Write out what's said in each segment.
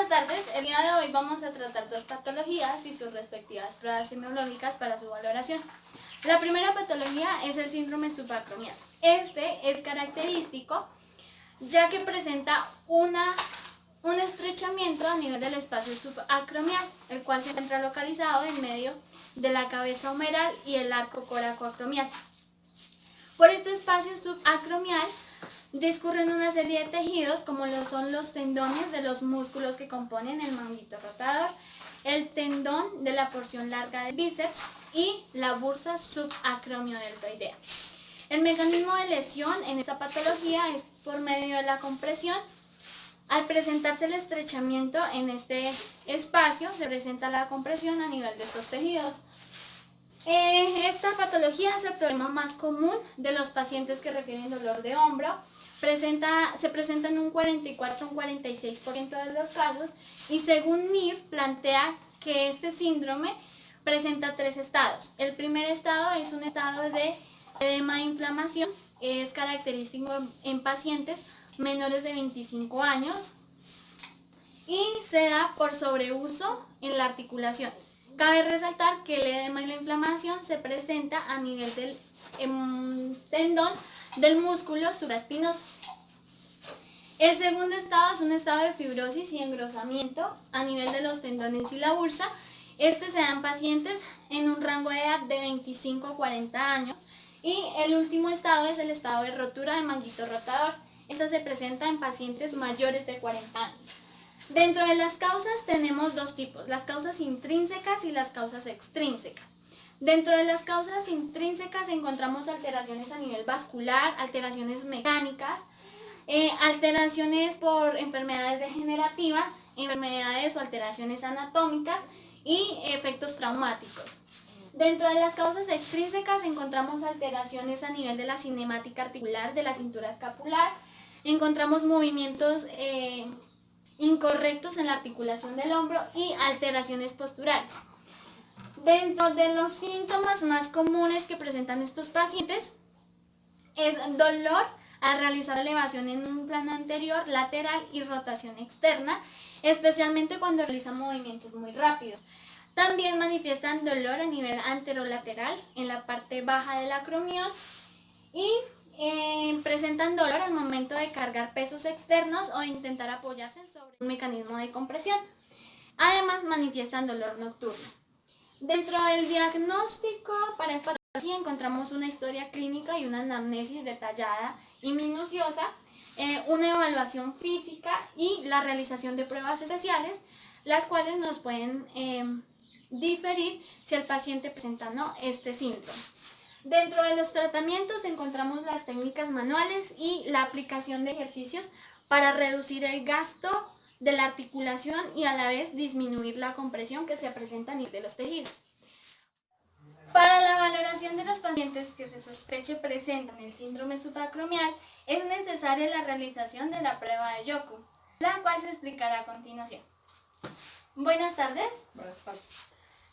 Buenas tardes, el día de hoy vamos a tratar dos patologías y sus respectivas pruebas semiológicas para su valoración. La primera patología es el síndrome subacromial. Este es característico ya que presenta un estrechamiento a nivel del espacio subacromial, el cual se encuentra localizado en medio de la cabeza humeral y el arco coracoacromial. Por este espacio subacromial discurren una serie de tejidos como lo son los tendones de los músculos que componen el manguito rotador, el tendón de la porción larga del bíceps y la bursa subacromiodeltoidea. El mecanismo de lesión en esta patología es por medio de la compresión. Al presentarse el estrechamiento en este espacio, se presenta la compresión a nivel de estos tejidos. Esta patología es el problema más común de los pacientes que refieren dolor de hombro. Se presenta en un 44 un 46% de los casos y según NIR plantea que este síndrome presenta tres estados. El primer estado es un estado de edema e inflamación, es característico en pacientes menores de 25 años y se da por sobreuso en la articulación. Cabe resaltar que el edema y la inflamación se presenta a nivel del tendón del músculo supraespinoso. El segundo estado es un estado de fibrosis y engrosamiento a nivel de los tendones y la bursa. Este se da en pacientes en un rango de edad de 25 a 40 años. Y el último estado es el estado de rotura de manguito rotador. Esta se presenta en pacientes mayores de 40 años. Dentro de las causas tenemos dos tipos, las causas intrínsecas y las causas extrínsecas. Dentro de las causas intrínsecas encontramos alteraciones a nivel vascular, alteraciones mecánicas, alteraciones por enfermedades degenerativas, enfermedades o alteraciones anatómicas y efectos traumáticos. Dentro de las causas extrínsecas encontramos alteraciones a nivel de la cinemática articular, de la cintura escapular, encontramos movimientos incorrectos en la articulación del hombro y alteraciones posturales. Dentro de los síntomas más comunes que presentan estos pacientes es dolor al realizar elevación en un plano anterior, lateral y rotación externa, especialmente cuando realizan movimientos muy rápidos. También manifiestan dolor a nivel anterolateral en la parte baja del acromión y presentan dolor al momento de cargar pesos externos o intentar apoyarse sobre un mecanismo de compresión. Además manifiestan dolor nocturno. Dentro del diagnóstico para esta patología encontramos una historia clínica y una anamnesis detallada y minuciosa, una evaluación física y la realización de pruebas especiales, las cuales nos pueden diferir si el paciente presenta o no este síntoma. Dentro de los tratamientos encontramos las técnicas manuales y la aplicación de ejercicios para reducir el gasto de la articulación y a la vez disminuir la compresión que se presenta a nivel de los tejidos. Para la valoración de los pacientes que se sospeche presentan el síndrome subacromial, es necesaria la realización de la prueba de Yoku, la cual se explicará a continuación. Buenas tardes. Buenas tardes.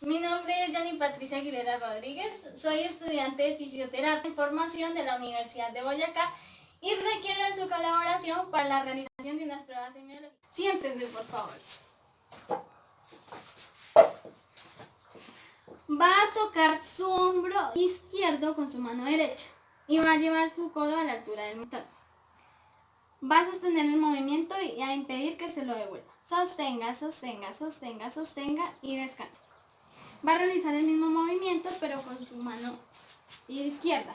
Mi nombre es Yanni Patricia Aguilera Rodríguez, soy estudiante de fisioterapia en formación de la Universidad de Boyacá y requiero de su colaboración para la realización de unas pruebas semiológicas. Siéntense, por favor. Va a tocar su hombro izquierdo con su mano derecha y va a llevar su codo a la altura del mentón. Va a sostener el movimiento y a impedir que se lo devuelva. Sostenga, sostenga, sostenga, sostenga y descanse. Va a realizar el mismo movimiento pero con su mano izquierda.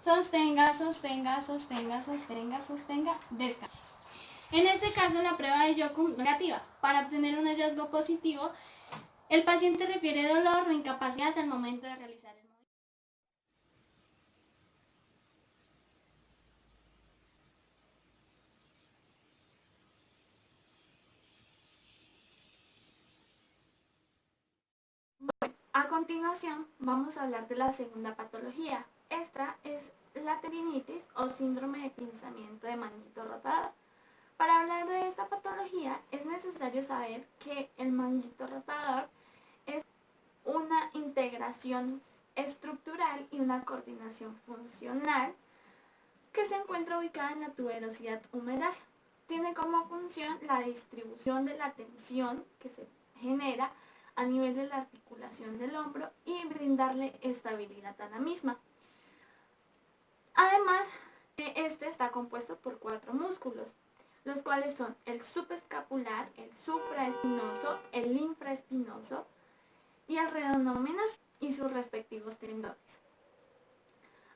Sostenga, sostenga, sostenga, sostenga, sostenga, descanse. En este caso la prueba de Yoku negativa. Para obtener un hallazgo positivo, el paciente refiere dolor o incapacidad al momento de realizar el movimiento. A continuación, vamos a hablar de la segunda patología. Esta es la tendinitis o síndrome de pinzamiento de manguito rotador. Para hablar de esta patología, es necesario saber que el manguito rotador es una integración estructural y una coordinación funcional que se encuentra ubicada en la tuberosidad humeral. tiene como función la distribución de la tensión que se genera a nivel de la articulación del hombro y brindarle estabilidad a la misma. Además, este está compuesto por 4 músculos, los cuales son el subescapular, el supraespinoso, el infraespinoso y el redondo menor y sus respectivos tendones.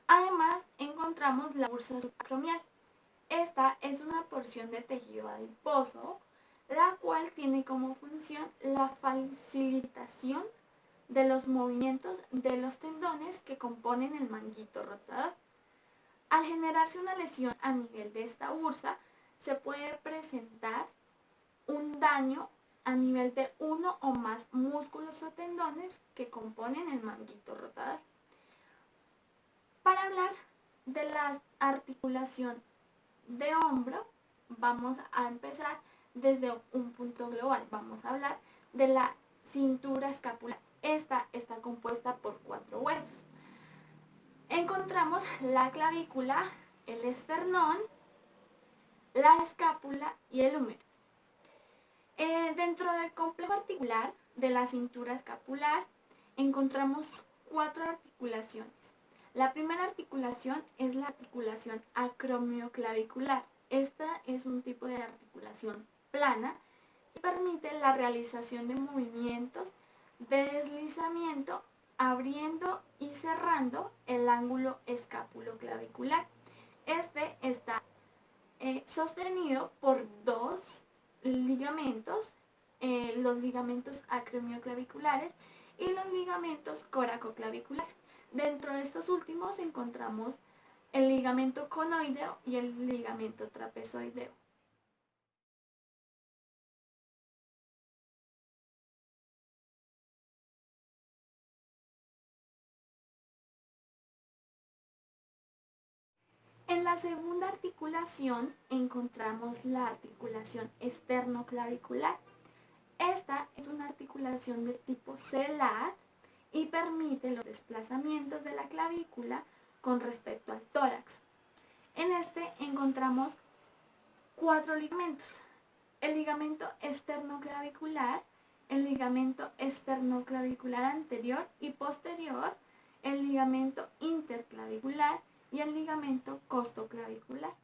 Además, encontramos la bursa subacromial. Esta es una porción de tejido adiposo, la cual tiene como función la facilitación de los movimientos de los tendones que componen el manguito rotador. Al generarse una lesión a nivel de esta bursa, se puede presentar un daño a nivel de uno o más músculos o tendones que componen el manguito rotador. Para hablar de la articulación de hombro, vamos a empezar desde un punto global. Vamos a hablar de la cintura escapular. Esta está compuesta por 4 huesos. Encontramos la clavícula, el esternón, la escápula y el húmero. Dentro del complejo articular de la cintura escapular encontramos 4 articulaciones. La primera articulación es la articulación acromioclavicular. Esta es un tipo de articulación plana y permite la realización de movimientos de deslizamiento abriendo y cerrando el ángulo escapuloclavicular. Este está sostenido por 2 ligamentos, los ligamentos acromioclaviculares y los ligamentos coracoclaviculares. Dentro de estos últimos encontramos el ligamento conoideo y el ligamento trapezoideo. En la segunda articulación encontramos la articulación esternoclavicular. Esta es una articulación de tipo celular y permite los desplazamientos de la clavícula con respecto al tórax. En este encontramos 4 ligamentos: el ligamento esternoclavicular, el ligamento esternoclavicular anterior y posterior, el ligamento interclavicular y el ligamento costoclavicular.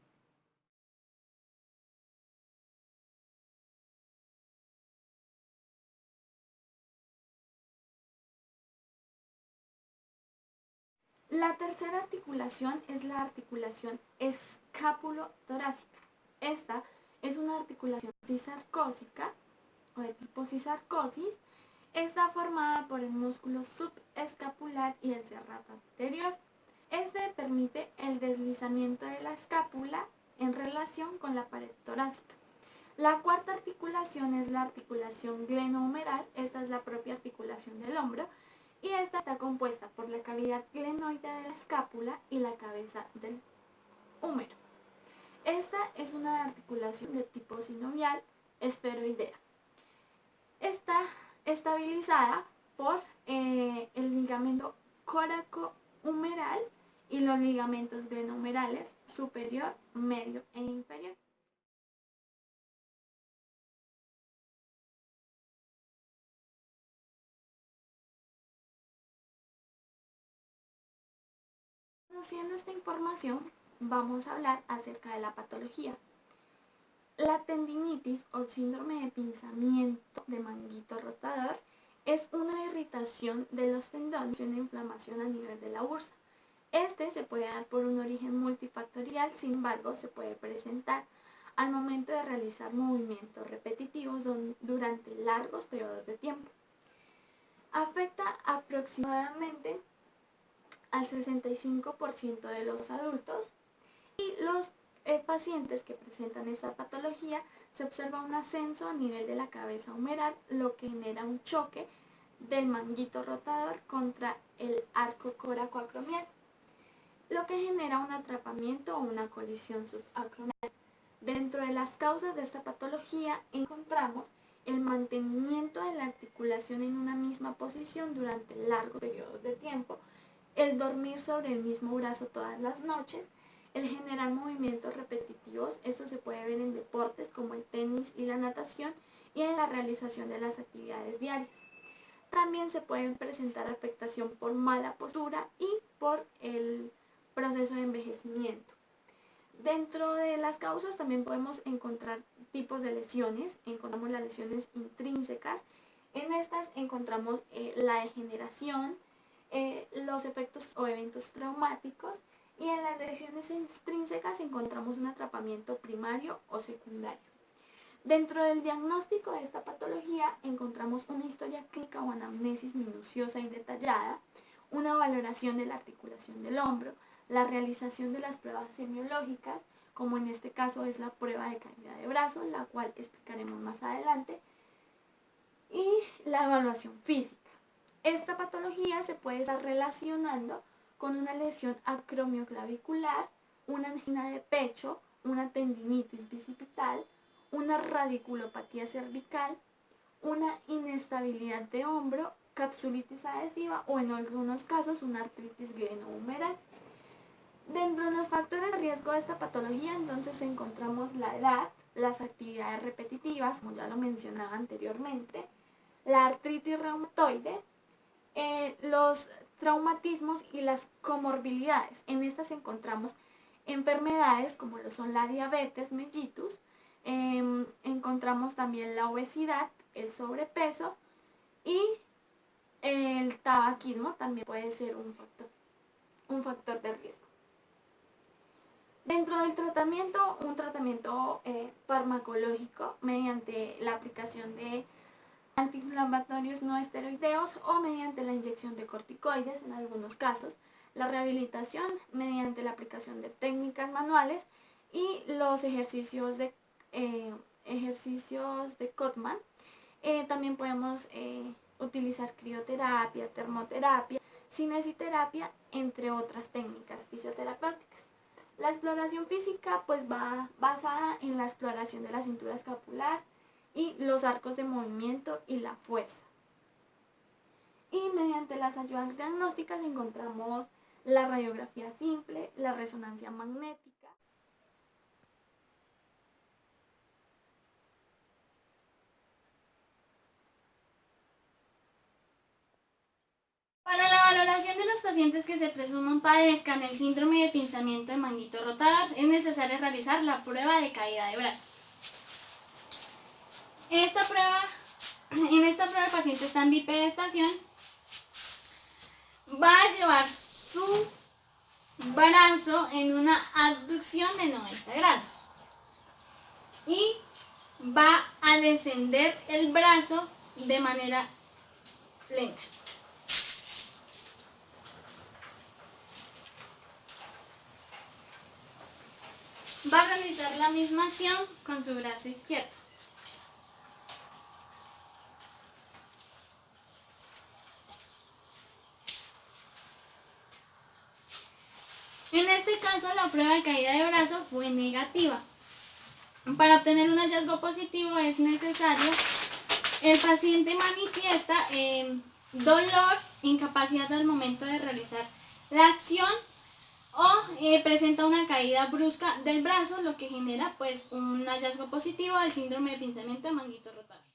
La tercera articulación es la articulación escápulo-torácica. Esta es una articulación cisarcósica o de tipo cisarcosis. Está formada por el músculo subescapular y el serrato anterior. Este permite el deslizamiento de la escápula en relación con la pared torácica. La cuarta articulación es la articulación glenohumeral. Esta es la propia articulación del hombro y esta está compuesta por la cavidad glenoidea de la escápula y la cabeza del húmero. Esta es una articulación de tipo sinovial esferoidea. Está estabilizada por el ligamento coracohumeral y los ligamentos glenohumerales superior, medio e inferior. Conociendo esta información, vamos a hablar acerca de la patología. La tendinitis o síndrome de pinzamiento de manguito rotador es una irritación de los tendones y una inflamación a nivel de la bursa. Este se puede dar por un origen multifactorial, sin embargo, se puede presentar al momento de realizar movimientos repetitivos durante largos periodos de tiempo. Afecta aproximadamente al 65% de los adultos y los pacientes que presentan esta patología se observa un ascenso a nivel de la cabeza humeral, lo que genera un choque del manguito rotador contra el arco coracoacromial, lo que genera un atrapamiento o una colisión subacromial. Dentro de las causas de esta patología encontramos el mantenimiento de la articulación en una misma posición durante largos periodos de tiempo, el dormir sobre el mismo brazo todas las noches, el generar movimientos repetitivos. Esto se puede ver en deportes como el tenis y la natación y en la realización de las actividades diarias. También se puede presentar afectación por mala postura y por el proceso de envejecimiento. Dentro de las causas también podemos encontrar tipos de lesiones. Encontramos las lesiones intrínsecas. En estas encontramos la degeneración, los efectos o eventos traumáticos, y en las lesiones extrínsecas encontramos un atrapamiento primario o secundario. Dentro del diagnóstico de esta patología encontramos una historia clínica o anamnesis minuciosa y detallada, una valoración de la articulación del hombro, la realización de las pruebas semiológicas, como en este caso es la prueba de caída de brazo, la cual explicaremos más adelante, y la evaluación física. Esta patología se puede estar relacionando con una lesión acromioclavicular, una angina de pecho, una tendinitis bicipital, una radiculopatía cervical, una inestabilidad de hombro, capsulitis adhesiva o en algunos casos una artritis glenohumeral. Dentro de los factores de riesgo de esta patología entonces encontramos la edad, las actividades repetitivas, como ya lo mencionaba anteriormente, la artritis reumatoide, los traumatismos y las comorbilidades. En estas encontramos enfermedades como lo son la diabetes mellitus, encontramos también la obesidad, el sobrepeso y el tabaquismo también puede ser un factor de riesgo. Dentro del tratamiento, un tratamiento farmacológico mediante la aplicación de antiinflamatorios no esteroideos o mediante la inyección de corticoides en algunos casos, la rehabilitación mediante la aplicación de técnicas manuales y los ejercicios de Cotman. También podemos utilizar crioterapia, termoterapia, cinesiterapia, entre otras técnicas fisioterapéuticas. La exploración física pues va basada en la exploración de la cintura escapular y los arcos de movimiento y la fuerza. Y mediante las ayudas diagnósticas encontramos la radiografía simple, la resonancia magnética. Para la valoración de los pacientes que se presuman padezcan el síndrome de pinzamiento de manguito rotador, es necesario realizar la prueba de caída de brazo. En esta prueba el paciente está en bipedestación, va a llevar su brazo en una abducción de 90 grados y va a descender el brazo de manera lenta. Va a realizar la misma acción con su brazo izquierdo. En este caso, la prueba de caída de brazo fue negativa. Para obtener un hallazgo positivo es necesario, el paciente manifiesta dolor, incapacidad al momento de realizar la acción o presenta una caída brusca del brazo, lo que genera pues un hallazgo positivo del síndrome de pinzamiento de manguito rotador.